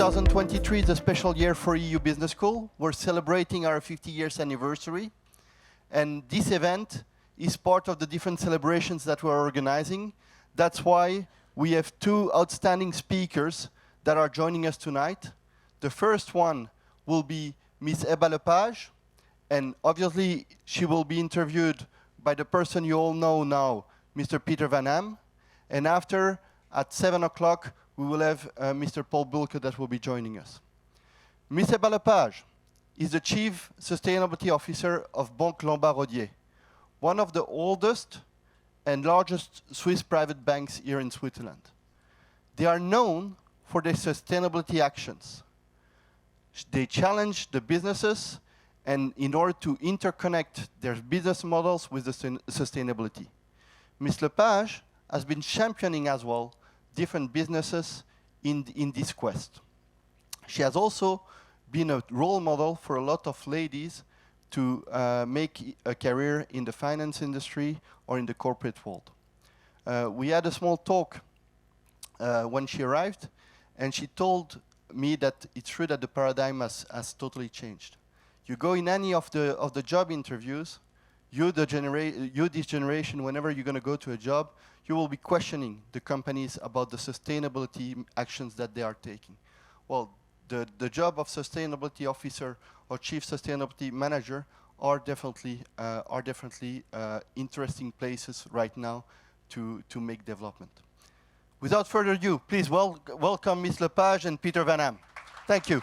2023 is a special year for EU Business School. We're celebrating our 50 years anniversary. And this event is part of the different celebrations that we're organizing. That's why we have two outstanding speakers that are joining us tonight. The first one will be Miss Ebba Lepage. And obviously, she will be interviewed by the person you all know now, Mr. Peter Van Ham. And after, at 7 o'clock, we will have Mr. Paul Bulke that will be joining us. Miss Ebba Lepage is the Chief Sustainability Officer of Banque Lombard Odier, one of the oldest and largest Swiss private banks here in Switzerland. They are known for their sustainability actions. They challenge the businesses and in order to interconnect their business models with the sustainability. Ms. Lepage has been championing as well different businesses in this quest. She has also been a role model for a lot of ladies to make a career in the finance industry or in the corporate world. We had a small talk when she arrived, and she told me that it's true that the paradigm has totally changed. You go in any of the job interviews, this generation, whenever you're going to go to a job, you will be questioning the companies about the sustainability actions that they are taking. Well, the job of sustainability officer or chief sustainability manager are definitely interesting places right now to make development. Without further ado, please welcome Ms. Lepage and Peter Van Ham. Thank you.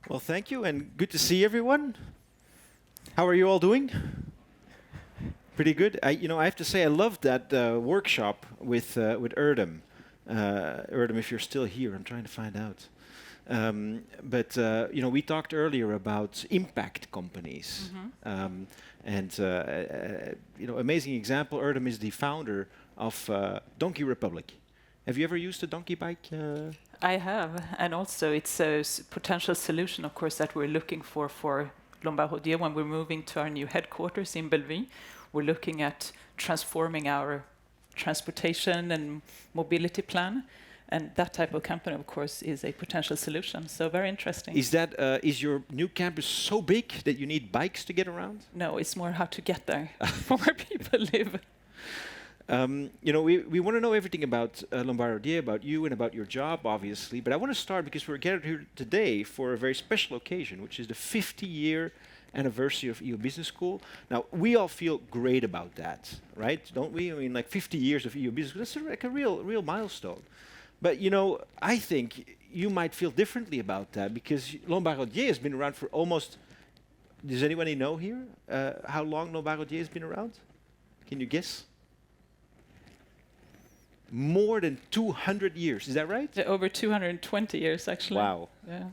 Well, thank you, and good to see everyone. How are you all doing? Pretty good. I have to say I loved that workshop with Erdem. Erdem, if you're still here, I'm trying to find out. We talked earlier about impact companies, amazing example. Erdem is the founder of Donkey Republic. Have you ever used a donkey bike? I have, and also it's a potential solution, of course, that we're looking for Lombard Odier when we're moving to our new headquarters in Bellevue. We're looking at transforming our transportation and mobility plan, and that type of company, of course, is a potential solution. So very interesting. Is your new campus so big that you need bikes to get around? No, it's more how to get there from where people live. We want to know everything about Lombard Odier, about you and about your job, obviously. But I want to start because we're gathered here today for a very special occasion, which is the 50-year anniversary of EU Business School. Now, we all feel great about that, right? Don't we? I mean, like 50 years of EU Business School, that's like a real milestone. But, I think you might feel differently about that because Lombard Odier has been around for almost... Does anybody know here how long Lombard Odier has been around? Can you guess? More than 200 years, is that right? Yeah, over 220 years, actually. Wow. Yeah.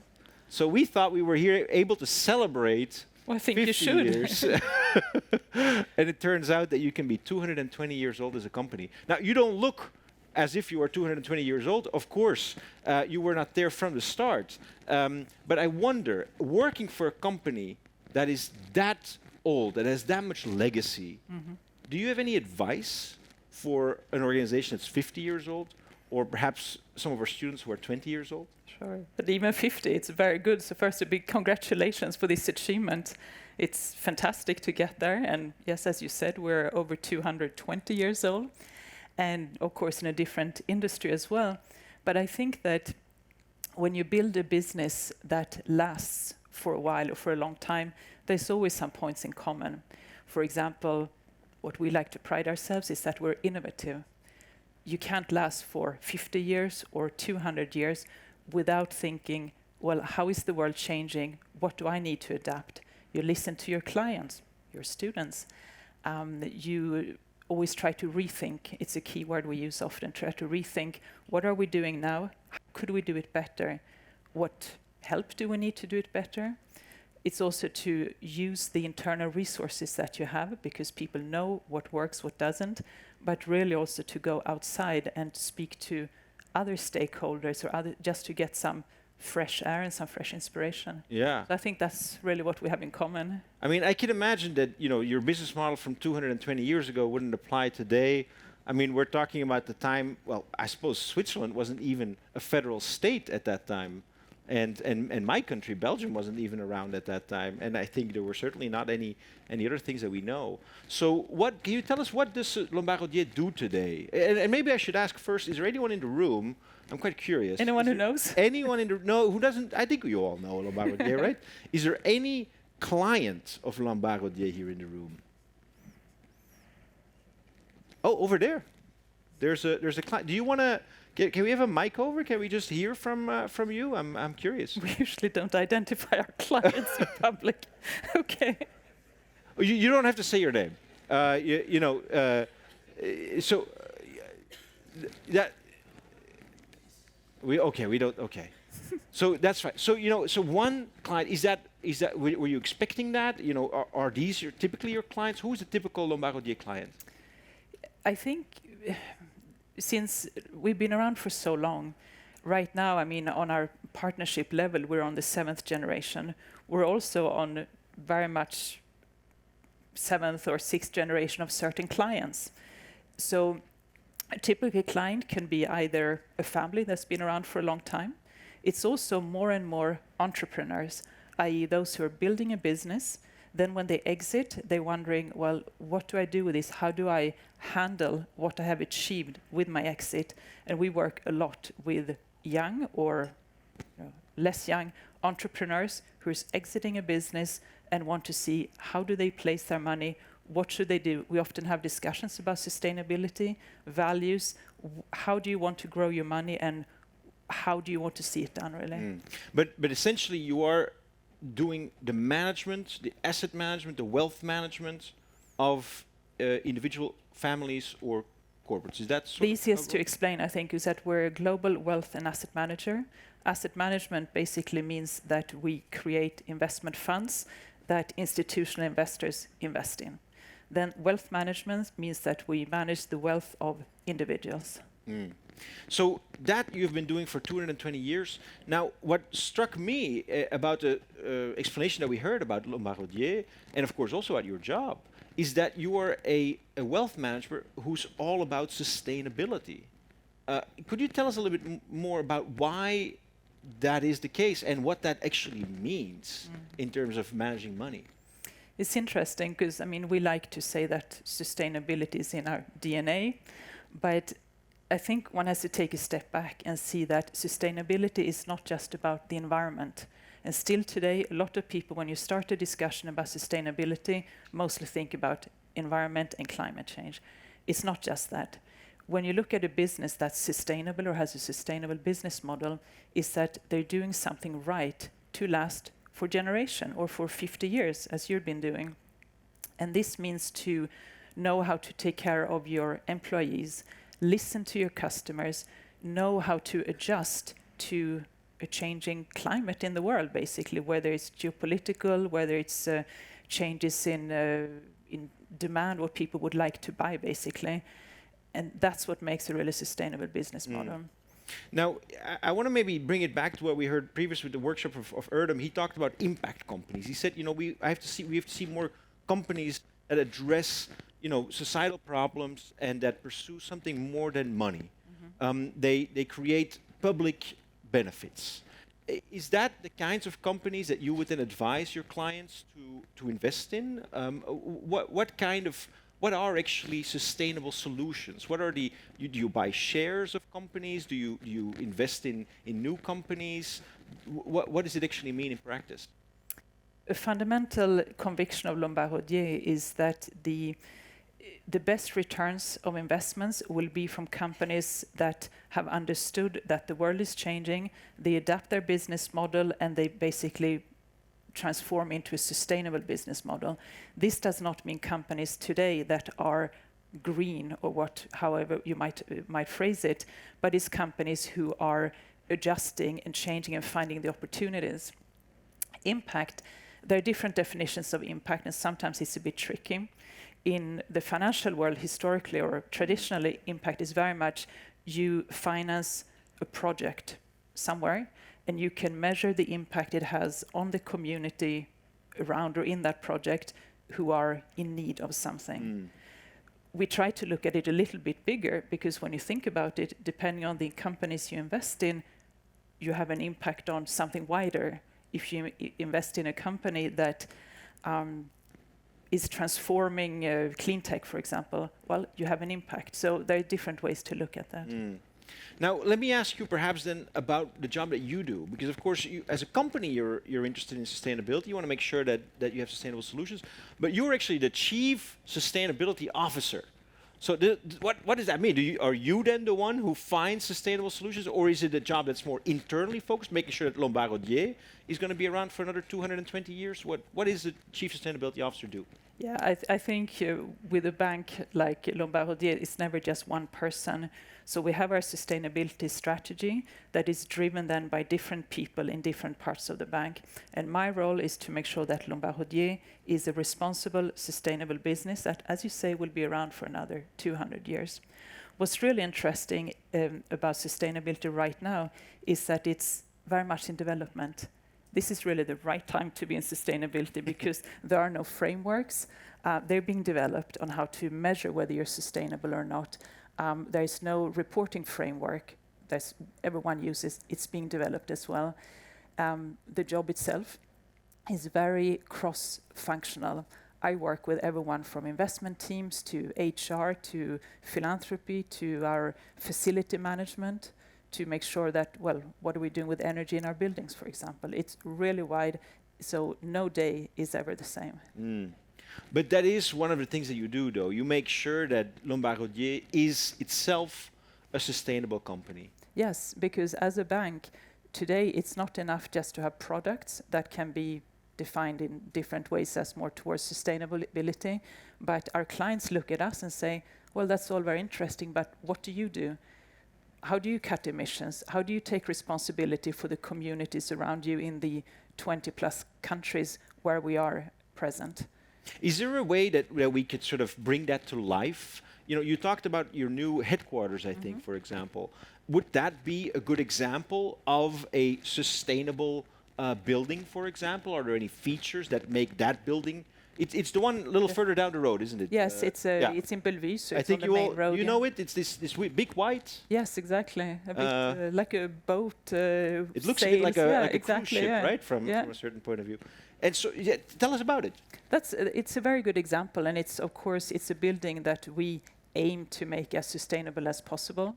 So we thought we were here able to celebrate well, I think 50 you should. years. And it turns out that you can be 220 years old as a company. Now, you don't look as if you are 220 years old. Of course, you were not there from the start. But I wonder, working for a company that is that old, that has that much legacy, do you have any advice for an organization that's 50 years old, or perhaps some of our students who are 20 years old? Sure, but even 50, it's very good. So first, a big congratulations for this achievement. It's fantastic to get there. And yes, as you said, we're over 220 years old. And of course, in a different industry as well. But I think that when you build a business that lasts for a while or for a long time, there's always some points in common. For example, what we like to pride ourselves is that we're innovative. You can't last for 50 years or 200 years without thinking, well, how is the world changing? What do I need to adapt? You listen to your clients, your students. You always try to rethink. It's a key word we use often, try to rethink. What are we doing now? How could we do it better? What help do we need to do it better? It's also to use the internal resources that you have, because people know what works, what doesn't, but really also to go outside and speak to other stakeholders or just to get some fresh air and some fresh inspiration. Yeah. So I think that's really what we have in common. I mean, I can imagine that, you know, your business model from 220 years ago wouldn't apply today. I mean, we're talking about the time, well, I suppose Switzerland wasn't even a federal state at that time. And my country, Belgium, wasn't even around at that time. And I think there were certainly not any other things that we know. So what, can you tell us, what does Lombard Odier do today? And maybe I should ask first, is there anyone in the room? I'm quite curious. Anyone who knows? Anyone in the, no, who doesn't? I think you all know Lombard Odier, right? Is there any client of Lombard Odier here in the room? Oh, over there. There's a client. Do you want to? Can we have a mic over? Can we just hear from you? I'm curious. We usually don't identify our clients in public. Okay. Oh, you don't have to say your name. So that we don't. Okay. So that's right. So so one client, is that were you expecting that? You know, are these typically your clients? Who is a typical Lombard Odier client? I think since we've been around for so long, right now, I mean, on our partnership level, we're on the 7th generation. We're also on very much 7th or 6th generation of certain clients. So a typical client can be either a family that's been around for a long time. It's also more and more entrepreneurs, i.e. those who are building a business. Then when they exit, they're wondering, well, what do I do with this? How do I handle what I have achieved with my exit? And we work a lot with young or less young entrepreneurs who are exiting a business and want to see how do they place their money, what should they do? We often have discussions about sustainability, values, how do you want to grow your money, and how do you want to see it done, really? But essentially you are doing the management, the asset management, the wealth management of individual families or corporates. Is that the easiest to explain, I think, is that we're a global wealth and asset manager. Asset management basically means that we create investment funds that institutional investors invest in. Then wealth management means that we manage the wealth of individuals. So that you've been doing for 220 years. Now, what struck me about the explanation that we heard about Lombard Odier, and of course also at your job, is that you are a wealth manager who's all about sustainability. Could you tell us a little bit more about why that is the case and what that actually means in terms of managing money? It's interesting because, I mean, we like to say that sustainability is in our DNA, but I think one has to take a step back and see that sustainability is not just about the environment. And still today, a lot of people, when you start a discussion about sustainability, mostly think about environment and climate change. It's not just that. When you look at a business that's sustainable or has a sustainable business model, is that they're doing something right to last for generation or for 50 years, as you've been doing. And this means to know how to take care of your employees, listen to your customers, know how to adjust to a changing climate in the world, basically, whether it's geopolitical, whether it's changes in demand, what people would like to buy, basically. And that's what makes a really sustainable business model. Now, I want to maybe bring it back to what we heard previously with the workshop of Erdem. He talked about impact companies. He said, you know, we have to see more companies that address, you know, societal problems and that pursue something more than money. They create public benefits. Is that the kinds of companies that you would then advise your clients to invest in? What are actually sustainable solutions? What are do you buy shares of companies? Do you invest in new companies? What does it actually mean in practice? A fundamental conviction of Lombard Odier is that the best returns of investments will be from companies that have understood that the world is changing, they adapt their business model, and they basically transform into a sustainable business model. This does not mean companies today that are green or however you might phrase it, but it's companies who are adjusting and changing and finding the opportunities. Impact, there are different definitions of impact, and sometimes it's a bit tricky. In the financial world, historically or traditionally, impact is very much you finance a project somewhere, and you can measure the impact it has on the community around or in that project who are in need of something. We try to look at it a little bit bigger, because when you think about it, depending on the companies you invest in, you have an impact on something wider. If you invest in a company that is transforming clean tech, for example, well, you have an impact. So there are different ways to look at that. Now, let me ask you perhaps then about the job that you do, because of course, you, as a company, you're interested in sustainability. You want to make sure that you have sustainable solutions, but you're actually the chief sustainability officer. So what does that mean? Are you then the one who finds sustainable solutions, or is it a job that's more internally focused, making sure that Lombard Odier is going to be around for another 220 years? What does the chief sustainability officer do? Yeah, I think with a bank like Lombard Odier, it's never just one person. So we have our sustainability strategy that is driven then by different people in different parts of the bank. And my role is to make sure that Lombard Odier is a responsible, sustainable business that, as you say, will be around for another 200 years. What's really interesting about sustainability right now is that it's very much in development. This is really the right time to be in sustainability because there are no frameworks. They're being developed on how to measure whether you're sustainable or not. There is no reporting framework that everyone uses. It's being developed as well. The job itself is very cross-functional. I work with everyone from investment teams to HR to philanthropy to our facility management to make sure that, well, what are we doing with energy in our buildings, for example? It's really wide, so no day is ever the same. But that is one of the things that you do, though. You make sure that Lombard Odier is itself a sustainable company. Yes, because as a bank, today it's not enough just to have products that can be defined in different ways as more towards sustainability. But our clients look at us and say, well, that's all very interesting, but what do you do? How do you cut emissions? How do you take responsibility for the communities around you in the 20 plus countries where we are present? Is there a way that we could sort of bring that to life? You know, you talked about your new headquarters, I think, for example. Would that be a good example of a sustainable building, for example? Are there any features that make that building? It's the one a little further down the road, isn't it? Yes, it's in Bellevue, so I it's think on the main road. You know it? It's this big white? Yes, exactly. A bit like a boat. It looks a sails. bit like a cruise ship, yeah. right? From a certain point of view. And so, tell us about it. It's a very good example, and it's of course it's a building that we aim to make as sustainable as possible.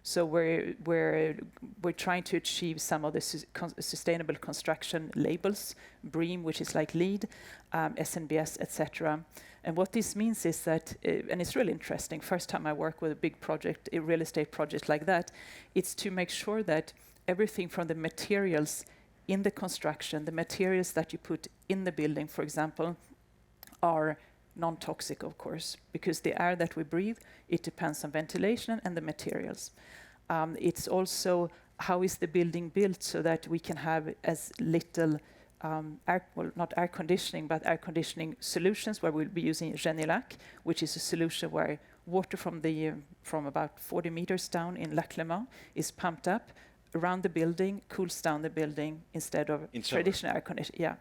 So we're trying to achieve some of the sustainable construction labels, BREEAM, which is like LEED, SNBS, etc. And what this means is that, and it's really interesting, first time I work with a big project, a real estate project like that, it's to make sure that everything from the materials in the construction, the materials that you put in the building, for example, are non-toxic, of course, because the air that we breathe, it depends on ventilation and the materials. It's also how is the building built so that we can have as little not air conditioning, but air conditioning solutions where we'll be using Geneva, which is a solution where water from about 40 meters down in Lac Le Mans is pumped up around the building, cools down the building instead of traditional air conditioning. Yeah,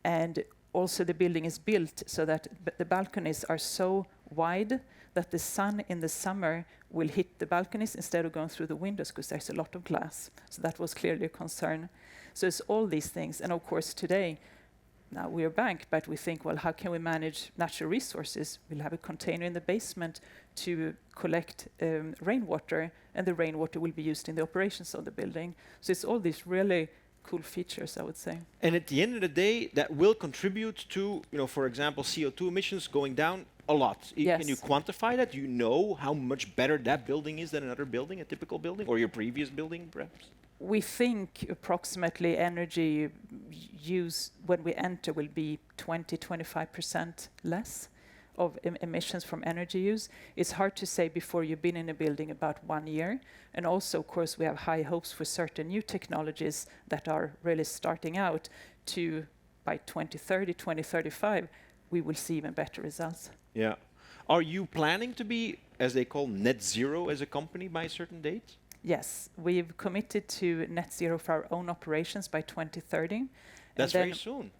and also the building is built so that the balconies are so wide that the sun in the summer will hit the balconies instead of going through the windows because there's a lot of glass. So that was clearly a concern. So it's all these things. And of course today, now we're a bank, but we think, well, how can we manage natural resources? We'll have a container in the basement to collect rainwater, and the rainwater will be used in the operations of the building. So it's all these really cool features, I would say. And at the end of the day, that will contribute to, for example, CO2 emissions going down a lot. Yes. Can you quantify that? Do you know how much better that building is than another building, a typical building, or your previous building, perhaps? We think approximately energy use when we enter will be 20-25% less of emissions from energy use. It's hard to say before you've been in a building about 1 year. And also, of course, we have high hopes for certain new technologies that are really starting out to, by 2030, 2035, we will see even better results. Yeah. Are you planning to be, as they call, net zero as a company by a certain date? Yes, we've committed to net zero for our own operations by 2030. And That's then very soon.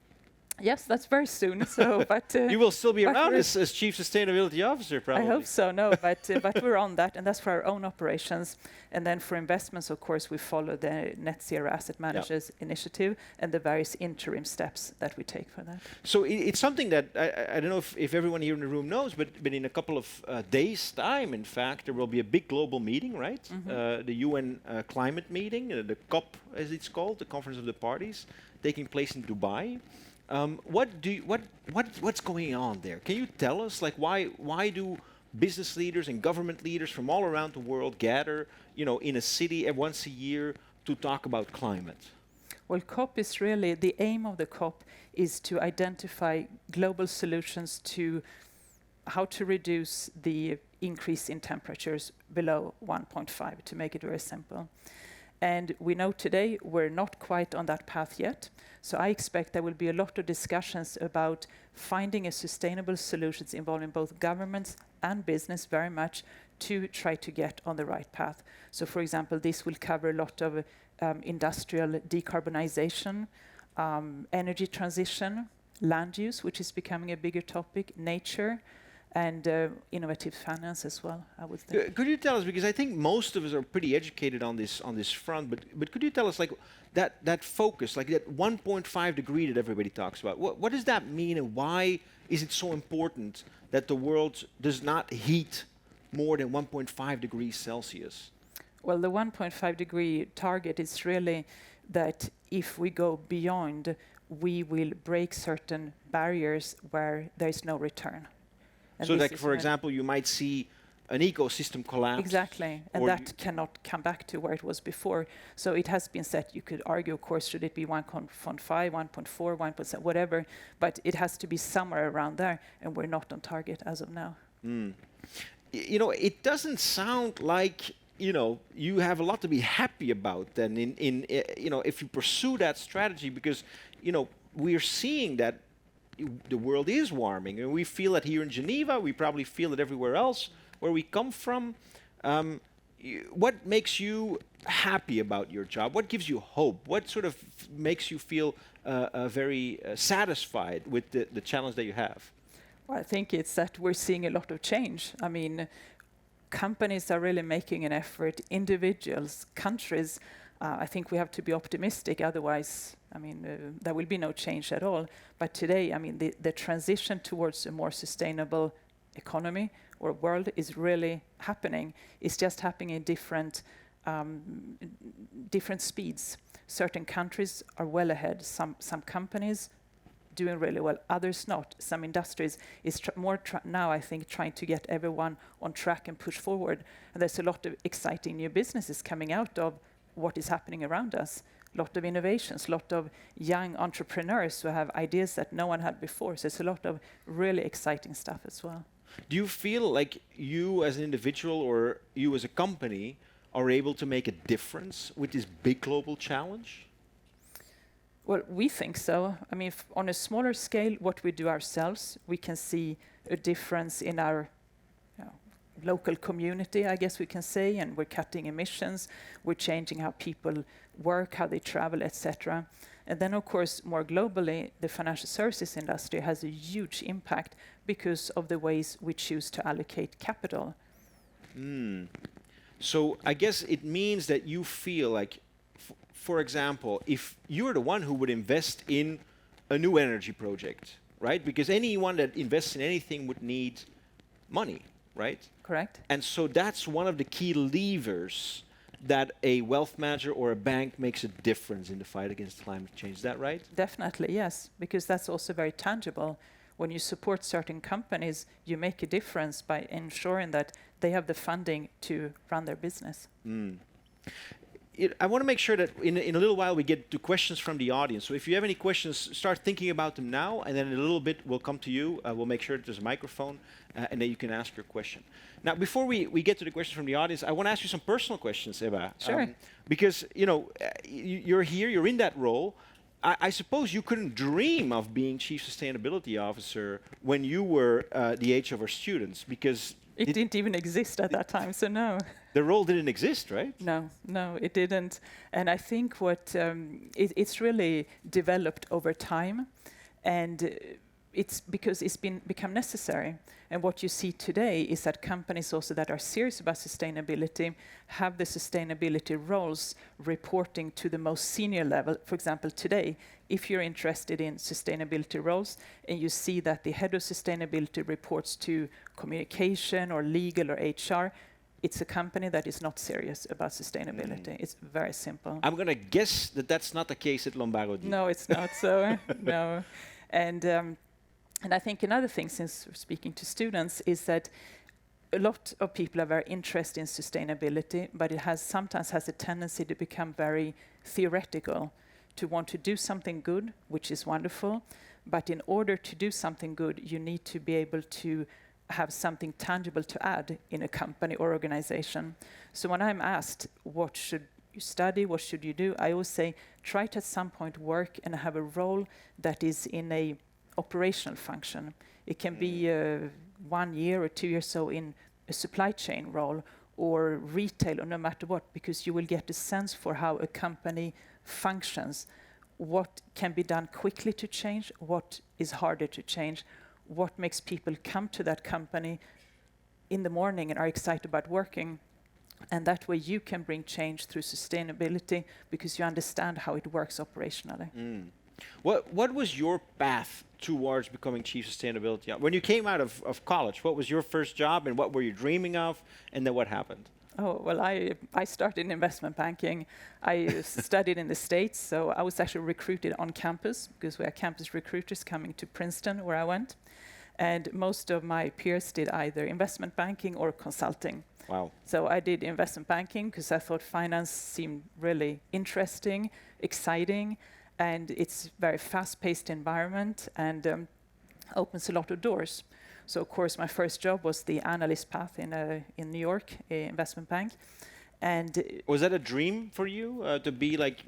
yes, that's very soon. So, but You will still be but around we're- as Chief Sustainability Officer, probably. I hope so. No, but we're on that, and that's for our own operations. And then for investments, of course, we follow the Net Zero Asset Managers Initiative and the various interim steps that we take for that. So it's something that I don't know if everyone here in the room knows, but in a couple of days' time, in fact, there will be a big global meeting, right? The UN climate meeting, the COP, as it's called, the Conference of the Parties, taking place in Dubai. What's going on there? Can you tell us, like, why do business leaders and government leaders from all around the world gather, in a city once a year to talk about climate? Well, COP is really, the aim of the COP is to identify global solutions to how to reduce the increase in temperatures below 1.5, to make it very simple. And we know today we're not quite on that path yet. So I expect there will be a lot of discussions about finding a sustainable solutions involving both governments and business very much to try to get on the right path. So for example, this will cover a lot of industrial decarbonization, energy transition, land use, which is becoming a bigger topic, nature, and innovative finance as well, I would think. Could you tell us, because I think most of us are pretty educated on this front, but could you tell us, like, that focus, like that 1.5 degree that everybody talks about, what does that mean, and why is it so important that the world does not heat more than 1.5 degrees Celsius? Well, the 1.5 degree target is really that if we go beyond, we will break certain barriers where there is no return. And so, this like, is for when- example, you might see an ecosystem collapse. Exactly, and or that cannot come back to where it was before. So it has been set, you could argue, of course, should it be 1.5, 1.4, 1%, whatever, but it has to be somewhere around there, and we're not on target as of now. It doesn't sound like you have a lot to be happy about then if you pursue that strategy, because we're seeing that the world is warming, and we feel it here in Geneva. We probably feel it everywhere else where we come from. What makes you happy about your job? What gives you hope? What sort of makes you feel very satisfied with the challenge that you have? Well, I think it's that we're seeing a lot of change. I mean, companies are really making an effort, individuals, countries. I think we have to be optimistic, otherwise, I mean, there will be no change at all. But today, I mean, the transition towards a more sustainable economy or world is really happening. It's just happening in different speeds. Certain countries are well ahead. Some companies doing really well, others not. Some industries is now, I think, trying to get everyone on track and push forward. And there's a lot of exciting new businesses coming out of what is happening around us. A lot of innovations, a lot of young entrepreneurs who have ideas that no one had before. So it's a lot of really exciting stuff as well. Do you feel like you as an individual or you as a company are able to make a difference with this big global challenge? Well, we think so. I mean, on a smaller scale, what we do ourselves, we can see a difference in our local community, I guess we can say, and we're cutting emissions, we're changing how people work, how they travel, etc. And then, of course, more globally, the financial services industry has a huge impact because of the ways we choose to allocate capital. So I guess it means that you feel like, for example, if you're the one who would invest in a new energy project, right? Because anyone that invests in anything would need money, right? Correct. And so that's one of the key levers that a wealth manager or a bank makes a difference in the fight against climate change. Is that right? Definitely, yes, because that's also very tangible. When you support certain companies, you make a difference by ensuring that they have the funding to run their business. I want to make sure that in a little while we get to questions from the audience. So if you have any questions, start thinking about them now, and then in a little bit we'll come to you. We'll make sure that there's a microphone, and then you can ask your question. Now, before we get to the questions from the audience, I want to ask you some personal questions, Ebba. Sure. Because, you're here, you're in that role. I suppose you couldn't dream of being Chief Sustainability Officer when you were the age of our students, because It didn't even exist at that time, so no. The role didn't exist, right? No, it didn't. And I think what it's really developed over time, and it's because it's become necessary. And what you see today is that companies also that are serious about sustainability have the sustainability roles reporting to the most senior level. For example, today, if you're interested in sustainability roles and you see that the head of sustainability reports to communication or legal or HR, it's a company that is not serious about sustainability. It's very simple. I'm going to guess that that's not the case at Lombard Odier. No, it's not so. No. And I think another thing, since we're speaking to students, is that a lot of people are very interested in sustainability, but it sometimes has a tendency to become very theoretical, to want to do something good, which is wonderful, but in order to do something good, you need to be able to have something tangible to add in a company or organization. So when I'm asked, what should you study, what should you do, I always say, try to at some point work and have a role that is in a operational function. It can be 1 year or 2 years so in a supply chain role or retail or no matter what, because you will get a sense for how a company functions, what can be done quickly to change, what is harder to change, what makes people come to that company in the morning and are excited about working. And that way you can bring change through sustainability because you understand how it works operationally. What was your path towards becoming Chief Sustainability? When you came out of college, what was your first job and what were you dreaming of? And then what happened? Oh, well, I started in investment banking. I studied in the States, so I was actually recruited on campus because we had campus recruiters coming to Princeton, where I went. And most of my peers did either investment banking or consulting. Wow. So I did investment banking because I thought finance seemed really interesting, exciting, and it's a very fast-paced environment and opens a lot of doors. So of course my first job was the analyst path in New York, investment bank. And was that a dream for you to be like,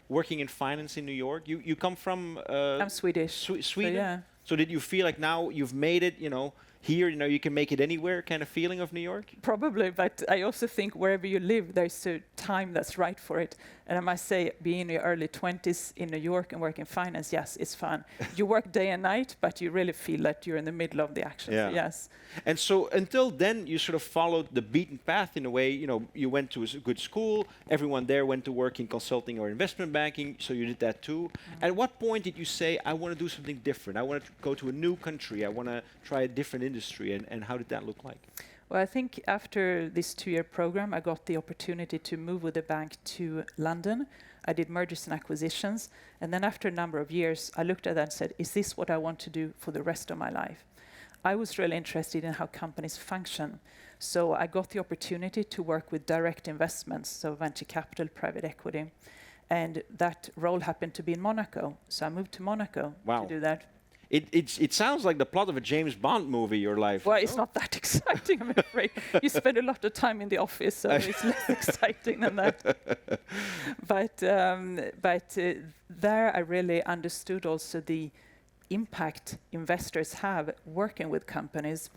working in finance in New York? You come from I'm Swedish. Sweden? So, yeah. So did you feel like now you've made it, here, you can make it anywhere kind of feeling of New York? Probably, but I also think wherever you live, there's a time that's right for it. And I must say, being in your early 20s in New York and working in finance, yes, it's fun. You work day and night, but you really feel that you're in the middle of the action. Yeah. So yes. And so until then, you sort of followed the beaten path in a way. You went to a good school. Everyone there went to work in consulting or investment banking, so you did that too. At what point did you say, I want to do something different? I want to go to a new country. I want to try a different industry. And how did that look like? Well, I think after this 2-year program, I got the opportunity to move with the bank to London. I did mergers and acquisitions. And then after a number of years, I looked at that and said, is this what I want to do for the rest of my life? I was really interested in how companies function. So I got the opportunity to work with direct investments, so venture capital, private equity. And that role happened to be in Monaco. So I moved to Monaco to do that. It sounds like the plot of a James Bond movie, your life. Well, it's not that exciting, I'm afraid. You spend a lot of time in the office, so it's less exciting than that. But there I really understood also the impact investors have working with companies.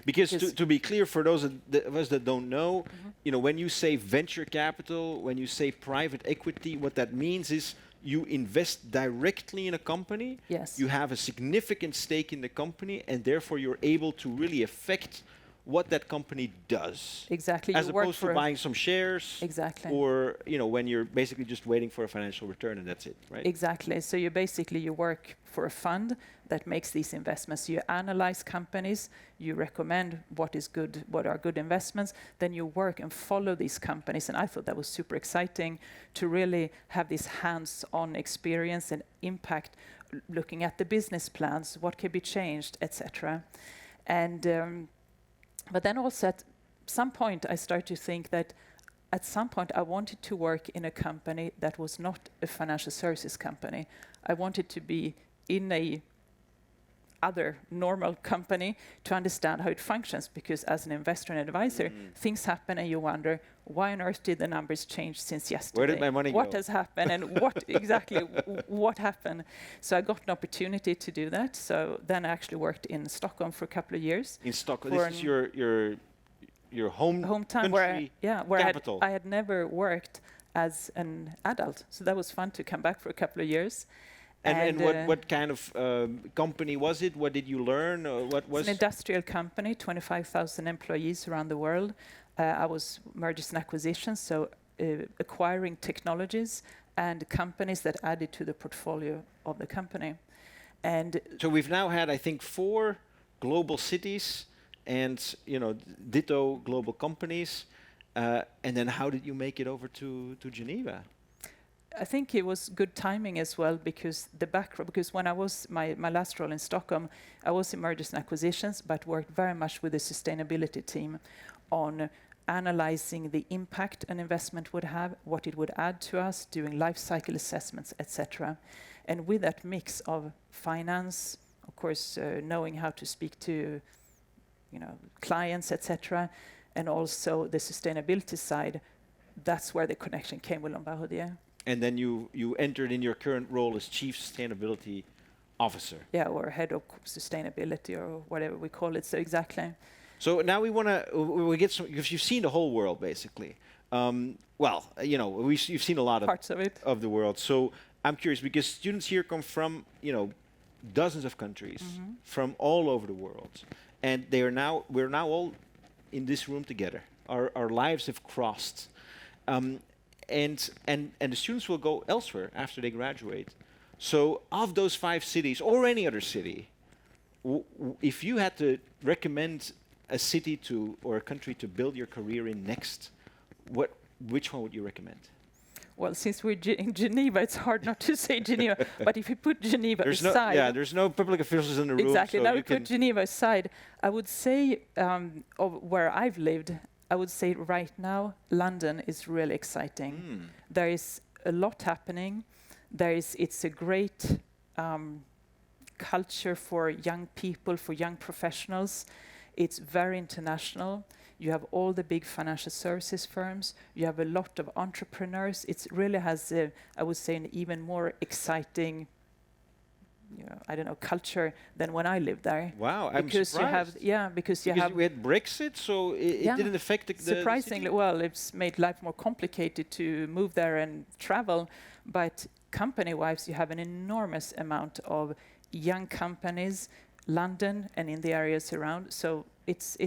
Because to be clear, for those of us that don't know, when you say venture capital, when you say private equity, what that means is you invest directly in a company. Yes. You have a significant stake in the company, and therefore you're able to really affect what that company does. Exactly. As opposed to buying some shares. Exactly. Or when you're basically just waiting for a financial return and that's it, right? Exactly. So you work for a fund that makes these investments. You analyze companies, you recommend what are good investments, then you work and follow these companies. And I thought that was super exciting to really have this hands-on experience and impact, looking at the business plans, what can be changed, etc. And but then also at some point I started to think that at some point I wanted to work in a company that was not a financial services company. I wanted to be in a other normal company to understand how it functions, because as an investor and advisor, things happen and you wonder, why on earth did the numbers change since yesterday? Where did my money What go? has happened and what exactly what happened? So I got an opportunity to do that. So then I actually worked in Stockholm for a couple of years. In Stockholm, For this is your hometown where country where capital. I had never worked as an adult. So that was fun to come back for a couple of years. And what kind of company was it? What did you learn? What was It's an industrial company, 25,000 employees around the world. I was mergers and acquisitions, so acquiring technologies and companies that added to the portfolio of the company. And So we've now had, I think, 4 global cities and ditto global companies. And then how did you make it over to Geneva? I think it was good timing as well because when I was my last role in Stockholm, I was in mergers and acquisitions, but worked very much with the sustainability team on analyzing the impact an investment would have, what it would add to us, doing life cycle assessments, etc. And with that mix of finance, of course, knowing how to speak to clients, etc., and also the sustainability side, that's where the connection came with Lombard Odier. And then you entered in your current role as Chief Sustainability Officer. Yeah, or head of sustainability or whatever we call it. So exactly. So now we get some, because you've seen the whole world basically. You've seen a lot Parts of it. of the world. So I'm curious because students here come from dozens of countries from all over the world, and we're now all in this room together. Our lives have crossed. And the students will go elsewhere after they graduate. So of those 5 cities, or any other city, if you had to recommend a city or a country to build your career in next, which one would you recommend? Well, since we're in Geneva, it's hard not to say Geneva. But if you put Geneva aside... there's no public officials in the room. Exactly. So now we put Geneva aside. I would say, of where I've lived, I would say right now, London is really exciting. There is a lot happening. It's a great culture for young people, for young professionals. It's very international. You have all the big financial services firms. You have a lot of entrepreneurs. It really has, I would say, an even more exciting, culture than when I lived there. Wow, I'm because surprised. Because we had Brexit, so it didn't affect the surprisingly, well, it's made life more complicated to move there and travel. But company-wise, you have an enormous amount of young companies, London and in the areas around. So it's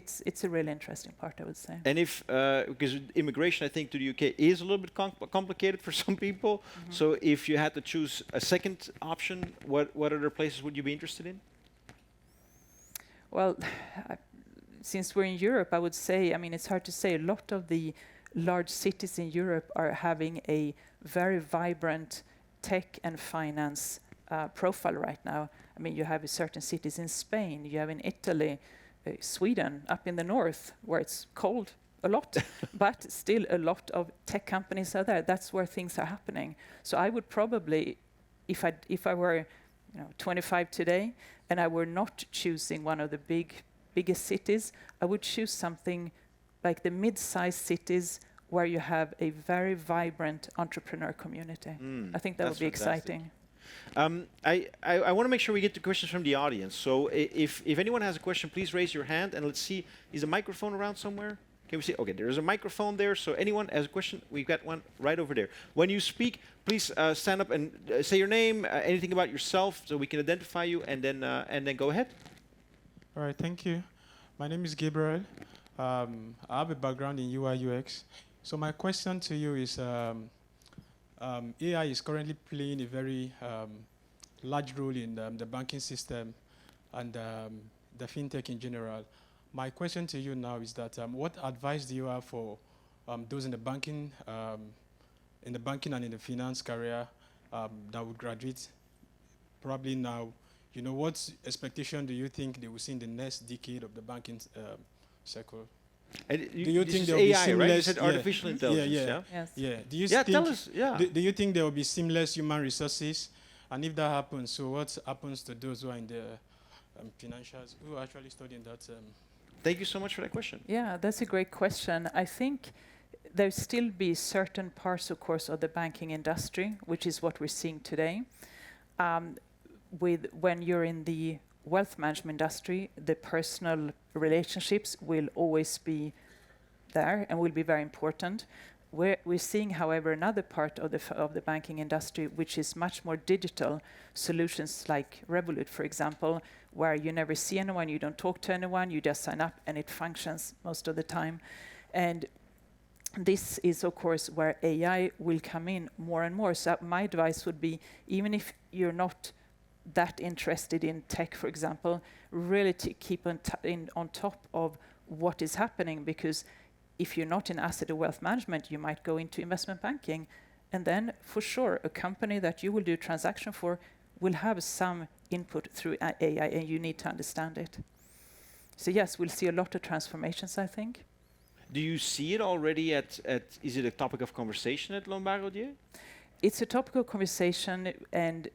a really interesting part, I would say. And if because immigration, I think, to the UK is a little bit complicated for some people. So if you had to choose a second option, what other places would you be interested in? Well, since we're in Europe, I would say, it's hard to say. A lot of the large cities in Europe are having a very vibrant tech and finance profile right now. You have certain cities in Spain, you have in Italy, Sweden, up in the north, where it's cold a lot, but still a lot of tech companies are there. That's where things are happening. So I would probably, if I were 25 today, and I were not choosing one of the biggest cities, I would choose something like the mid-sized cities where you have a very vibrant entrepreneur community. I think that would be exciting. I want to make sure we get to questions from the audience. So if anyone has a question, please raise your hand and let's see. Is a microphone around somewhere? Can we see? Okay, there's a microphone there. So anyone has a question? We've got one right over there. When you speak, please stand up and say your name, anything about yourself, so we can identify you, and then go ahead. All right, thank you. My name is Gabriel. I have a background in UI UX. So my question to you is, AI is currently playing a very large role in the banking system and the fintech in general. My question to you now is that what advice do you have for those in the banking and in the finance career that would graduate probably now? What expectation do you think they will see in the next decade of the banking circle? Do you think there will AI, be seamless? Right? You said artificial intelligence. Yeah. Yes. Yeah. Do you tell us. Yeah. Do you think there will be seamless human resources? And if that happens, so what happens to those who are in the financials, who are actually studying that? Thank you so much for that question. Yeah, that's a great question. I think there still be certain parts, of course, of the banking industry, which is what we're seeing today. When you're in the wealth management industry, the personal relationships will always be there and will be very important. We're seeing, however, another part of the banking industry, which is much more digital solutions like Revolut, for example, where you never see anyone, you don't talk to anyone, you just sign up and it functions most of the time. And this is, of course, where AI will come in more and more. So my advice would be, even if you're not that interested in tech, for example, really to keep on top of what is happening, because if you're not in asset or wealth management, you might go into investment banking, and then for sure a company that you will do a transaction for will have some input through AI, and you need to understand it. So yes, we'll see a lot of transformations, I think. Do you see it already is it a topic of conversation at Lombard Odier? It's a topic of conversation,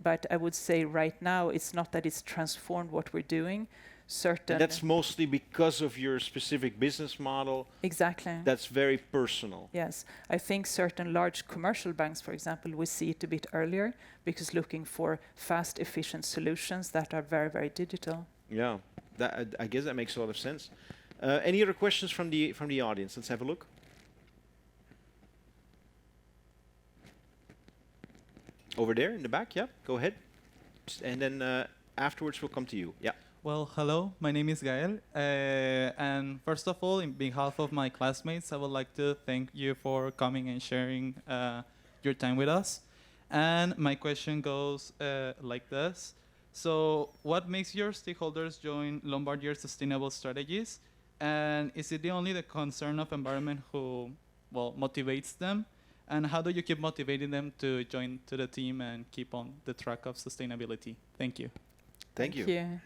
but I would say right now it's not that it's transformed what we're doing. And that's mostly because of your specific business model. Exactly. That's very personal. Yes. I think certain large commercial banks, for example, we see it a bit earlier because looking for fast, efficient solutions that are very, very digital. Yeah, I guess that makes a lot of sense. Any other questions from the audience? Let's have a look. Over there in the back, yeah, go ahead. And then afterwards we'll come to you. Yeah. Well, hello, my name is Gael. And first of all, in behalf of my classmates, I would like to thank you for coming and sharing your time with us. And my question goes like this. So what makes your stakeholders join Lombard Odier Sustainable Strategies? And is it only the concern of environment who, motivates them? And how do you keep motivating them to join to the team and keep on the track of sustainability? Thank you. Thank you.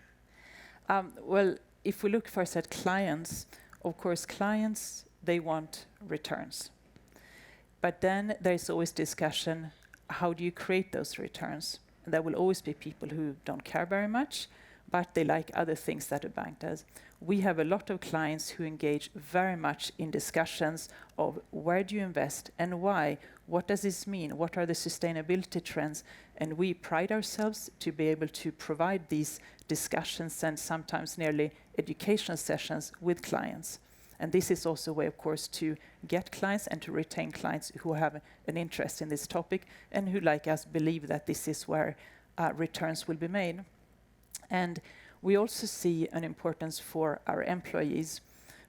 Well, if we look first at clients, of course, clients, they want returns. But then there's always discussion, how do you create those returns? And there will always be people who don't care very much, but they like other things that a bank does. We have a lot of clients who engage very much in discussions of where do you invest and why? What does this mean? What are the sustainability trends? And we pride ourselves to be able to provide these discussions and sometimes nearly educational sessions with clients. And this is also a way, of course, to get clients and to retain clients who have an interest in this topic and who, like us, believe that this is where returns will be made. And we also see an importance for our employees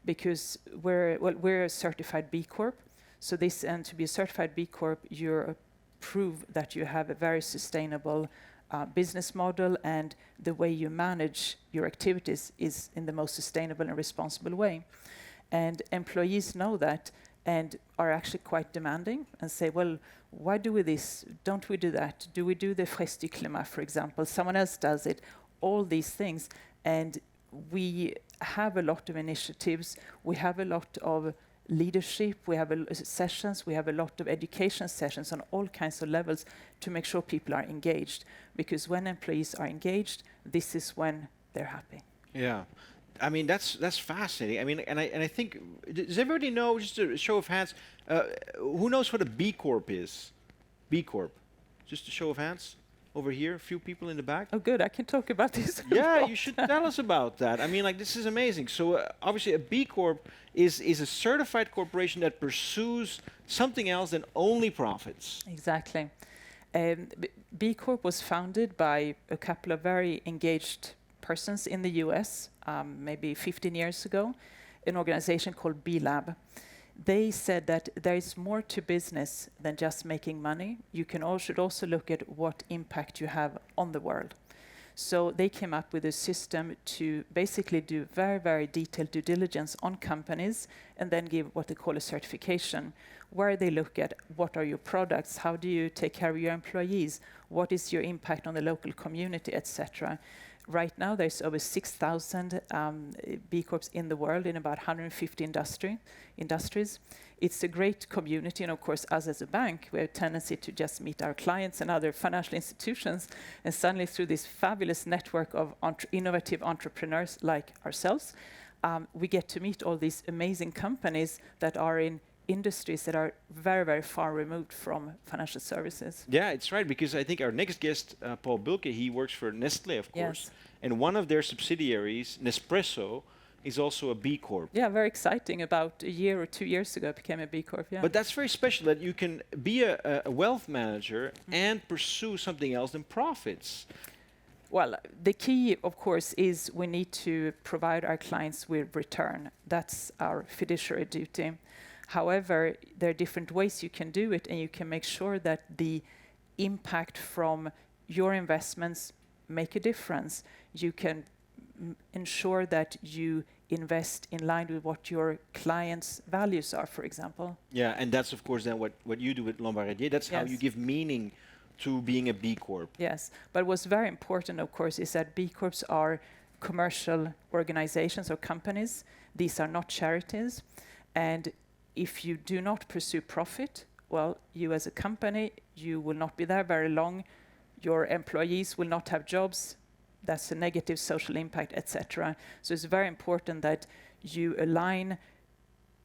because we're a certified B Corp. So this, and to be a certified B Corp, you prove that you have a very sustainable business model and the way you manage your activities is in the most sustainable and responsible way. And employees know that and are actually quite demanding and say, well, why do we this? Don't we do that? Do we do the Frais du Climat, for example? Someone else does it. All these things. And we have a lot of initiatives. We have a lot of leadership. We have sessions. We have a lot of education sessions on all kinds of levels to make sure people are engaged. Because when employees are engaged, this is when they're happy. Yeah. I mean, that's fascinating. I mean, and I think, does everybody know, just a show of hands, who knows what a B Corp is? B Corp. Just a show of hands. Over here, a few people in the back. Oh, good. I can talk about this. Yeah, you should tell us about that. I mean, like, this is amazing. So obviously a B Corp is a certified corporation that pursues something else than only profits. Exactly. B Corp was founded by a couple of very engaged persons in the US, maybe 15 years ago, an organization called B Lab. They said that there is more to business than just making money. You should also look at what impact you have on the world. So they came up with a system to basically do very, very detailed due diligence on companies and then give what they call a certification, where they look at what are your products, how do you take care of your employees, what is your impact on the local community, etc. Right now, there's over 6,000 B Corps in the world in about 150 industries. It's a great community, and of course, us as a bank, we have a tendency to just meet our clients and other financial institutions, and suddenly through this fabulous network of innovative entrepreneurs like ourselves, we get to meet all these amazing companies that are in industries that are very, very far removed from financial services. Yeah, it's right, because I think our next guest, Paul Bulke, he works for Nestle, of course. Yes. And one of their subsidiaries, Nespresso, is also a B Corp. Yeah, very exciting. About a year or 2 years ago, it became a B Corp. Yeah. But that's very special that you can be a wealth manager and pursue something else than profits. Well, the key, of course, is we need to provide our clients with return. That's our fiduciary duty. However, there are different ways you can do it, and you can make sure that the impact from your investments make a difference. You can ensure that you invest in line with what your clients' values are, for example. Yeah, and that's of course then what you do with Lombard Odier. That's how you Yes. give meaning to being a B Corp. Yes, but what's very important, of course, is that B Corps are commercial organizations or companies. These are not charities. And if you do not pursue profit, well, you as a company, you will not be there very long. Your employees will not have jobs. That's a negative social impact, etc. So it's very important that you align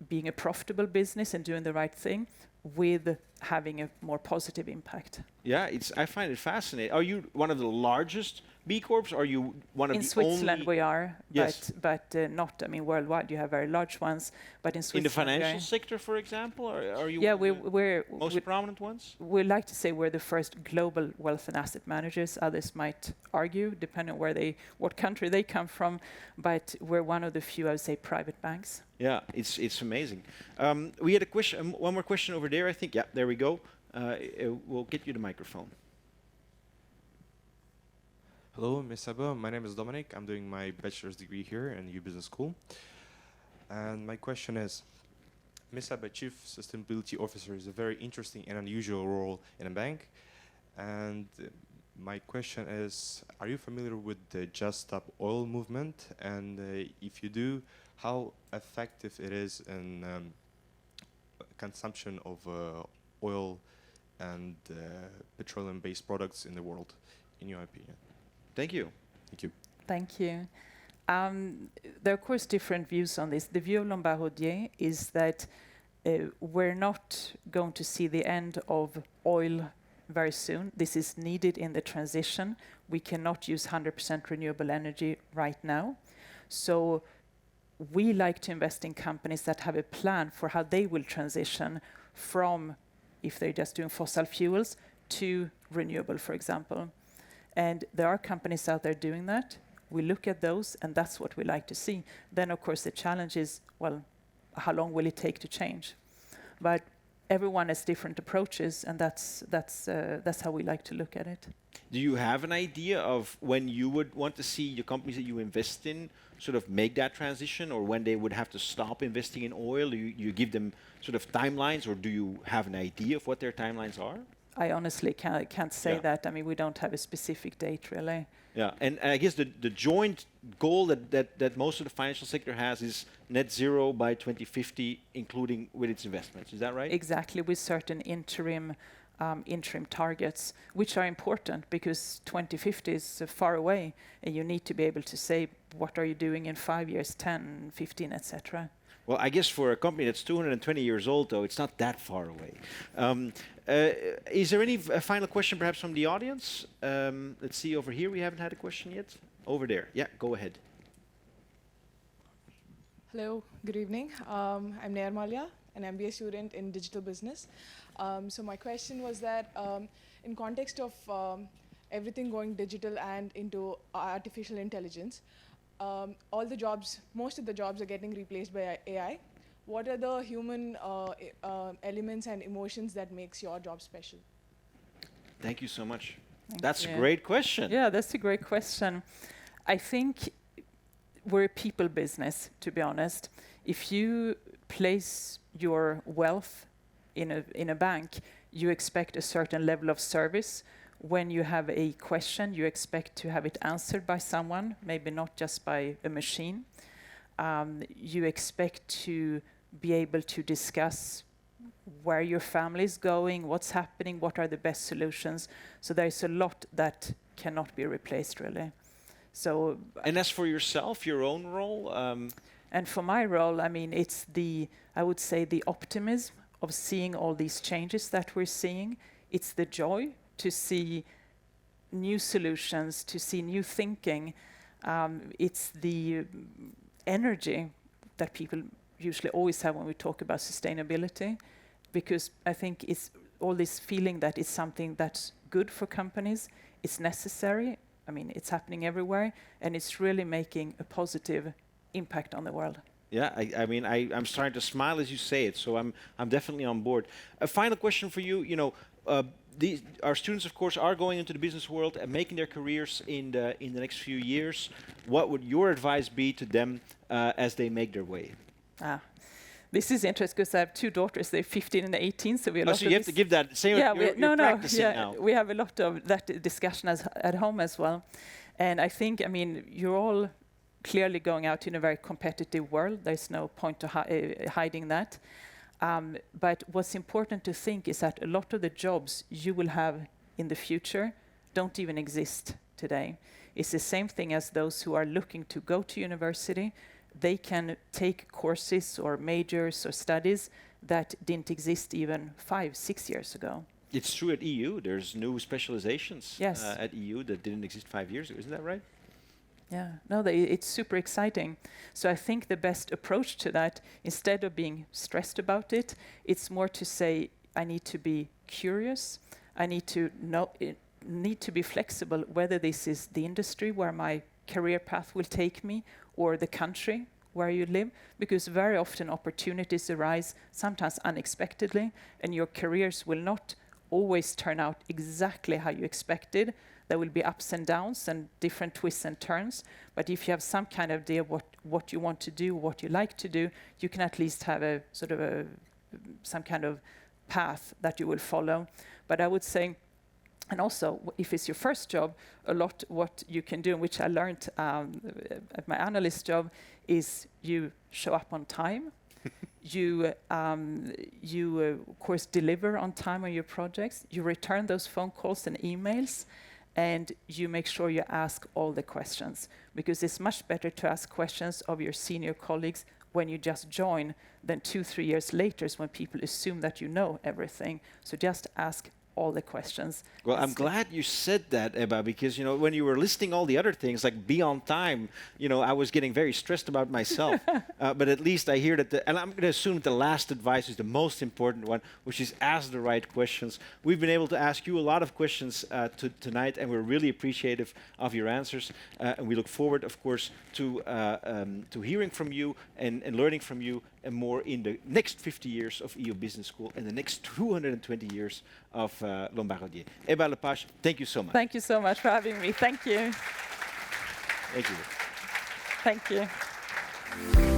being a profitable business and doing the right thing with having a more positive impact. Yeah, I find it fascinating. Are you one of the largest B Corps? Are you one of In the Switzerland only we are, Yes. but not, I mean, worldwide you have very large ones, but in in Switzerland the financial we are- sector, for example? Or are you yeah, one of the we're most prominent ones? we like to say we're the first global wealth and asset managers. Others might argue, depending on what country they come from, but we're one of the few, I would say, private banks. Yeah, it's amazing. We had a question, one more question over there, I think. Yeah, there we go. We'll get you the microphone. Hello, Ms. Ebba. My name is Dominic. I'm doing my bachelor's degree here in U Business School. And my question is, Ms. Ebba, Chief Sustainability Officer is a very interesting and unusual role in a bank. And my question is, are you familiar with the Just Stop Oil movement? And if you do, how effective it is in consumption of oil and petroleum-based products in the world, in your opinion? Thank you. Thank you. Thank you. There are, of course, different views on this. The view of Lombard Odier is that we're not going to see the end of oil very soon. This is needed in the transition. We cannot use 100% renewable energy right now. So we like to invest in companies that have a plan for how they will transition from, if they're just doing fossil fuels, to renewable, for example. And there are companies out there doing that. We look at those, and that's what we like to see. Then, of course, the challenge is, well, how long will it take to change? But everyone has different approaches, and that's how we like to look at it. Do you have an idea of when you would want to see your companies that you invest in sort of make that transition, or when they would have to stop investing in oil? Do you give them sort of timelines, or do you have an idea of what their timelines are? I honestly can't say Yeah. that. I mean, we don't have a specific date, really. Yeah, and I guess the joint goal that most of the financial sector has is net zero by 2050, including with its investments. Is that right? Exactly, with certain interim targets, which are important because 2050 is far away, and you need to be able to say, what are you doing in 5 years, 10, 15, etc. Well, I guess for a company that's 220 years old, though, it's not that far away. Is there any final question, perhaps, from the audience? Let's see, over here, we haven't had a question yet. Over there. Yeah, go ahead. Hello, good evening. I'm Nair Malia, an MBA student in digital business. So my question was that in context of everything going digital and into artificial intelligence, all the jobs, most of the jobs are getting replaced by AI. What are the human elements and emotions that makes your job special? Thank you so much. Thank That's you. a great question. Yeah, that's a great question. I think we're a people business, to be honest. If you place your wealth in a bank, you expect a certain level of service. When you have a question, you expect to have it answered by someone, maybe not just by a machine. You expect to be able to discuss where your family is going, what's happening, what are the best solutions. So there's a lot that cannot be replaced, really. So, And as for yourself, your own role, And for my role, I mean, it's I would say the optimism of seeing all these changes that we're seeing. It's the joy to see new solutions, to see new thinking. It's the energy that people usually always have when we talk about sustainability, because I think it's all this feeling that it's something that's good for companies, it's necessary. I mean, it's happening everywhere, and it's really making a positive impact on the world. Yeah, I mean, I'm starting to smile as you say it, so I'm definitely on board. A final question for you. You know, our students, of course, are going into the business world and making their careers in the next few years. What would your advice be to them as they make their way? This is interesting because I have two daughters. They're 15 and 18, so we have a lot So of you have to give that. Same. Yeah, you're practicing now. we have a lot of that discussion at home as well. And I think, I mean, you're all clearly going out in a very competitive world. There's no point to hiding that. But what's important to think is that a lot of the jobs you will have in the future don't even exist today. It's the same thing as those who are looking to go to university. They can take courses or majors or studies that didn't exist even 5-6 years ago. It's true at EU. There's new specializations Yes. At EU that didn't exist 5 years ago. Isn't that right? Yeah, no, it's super exciting. So I think the best approach to that, instead of being stressed about it, it's more to say, I need to be curious. I need to need to be flexible, whether this is the industry where my career path will take me or the country where you live, because very often opportunities arise, sometimes unexpectedly, and your careers will not always turn out exactly how you expected. There will be ups and downs and different twists and turns, but if you have some kind of idea what you want to do, what you like to do, you can at least have a sort of some kind of path that you will follow. But I would say, and also, if it's your first job, a lot what you can do, which I learned at my analyst job, is you show up on time. You of course, deliver on time on your projects. You return those phone calls and emails, and you make sure you ask all the questions, because it's much better to ask questions of your senior colleagues when you just join than 2-3 years later when people assume that you know everything. So just ask all the questions. Well, I'm glad you said that, Ebba, because, you know, when you were listing all the other things, like be on time, you know, I was getting very stressed about myself. But at least I hear that, and I'm going to assume the last advice is the most important one, which is ask the right questions. We've been able to ask you a lot of questions tonight, and we're really appreciative of your answers. And we look forward, of course, to hearing from you and learning from you and more in the next 50 years of EU Business School and the next 220 years of Lombard Odier. Ebba Lepage, thank you so much. Thank you so much for having me. Thank you. Thank you. Thank you.